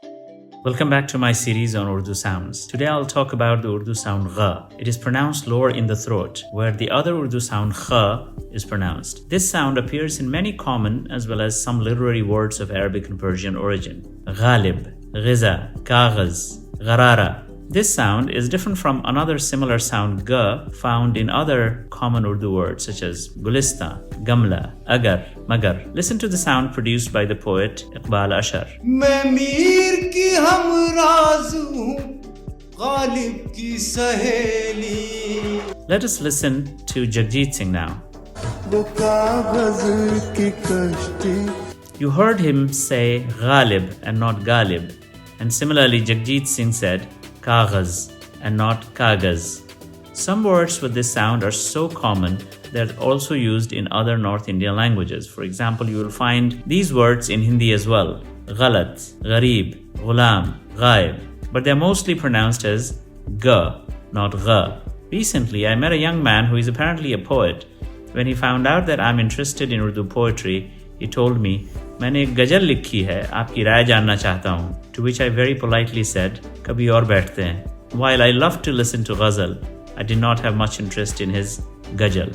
Welcome back to my series on Urdu sounds. Today I'll talk about the Urdu sound gha. It is pronounced lower in the throat, where the other Urdu sound kha is pronounced. This sound appears in many common as well as some literary words of Arabic and Persian origin. Ghalib, ghiza, kaghaz, gharara. This sound is different from another similar sound ga found in other common Urdu words such as gulista, gamla, agar, magar. Listen to the sound produced by the poet Iqbal Ashar. Let us listen to Jagjit Singh now. You heard him say ghalib and not galib, and similarly Jagjit Singh said kaghaz and not kagaz. Some words with this sound are so common that are also used in other North Indian languages. For example, you will find these words in Hindi as well. Ghalat, gharib, ghulam, ghaib. But they're mostly pronounced as ga, not gha. Recently, I met a young man who is apparently a poet. When he found out that I'm interested in Urdu poetry, he told me, मैंने एक गजल लिखी है, आपकी राय जानना चाहता हूँ. To which I very politely said, कभी और बैठते हैं. While I loved to listen to ghazal, I did not have much interest in his ghazal.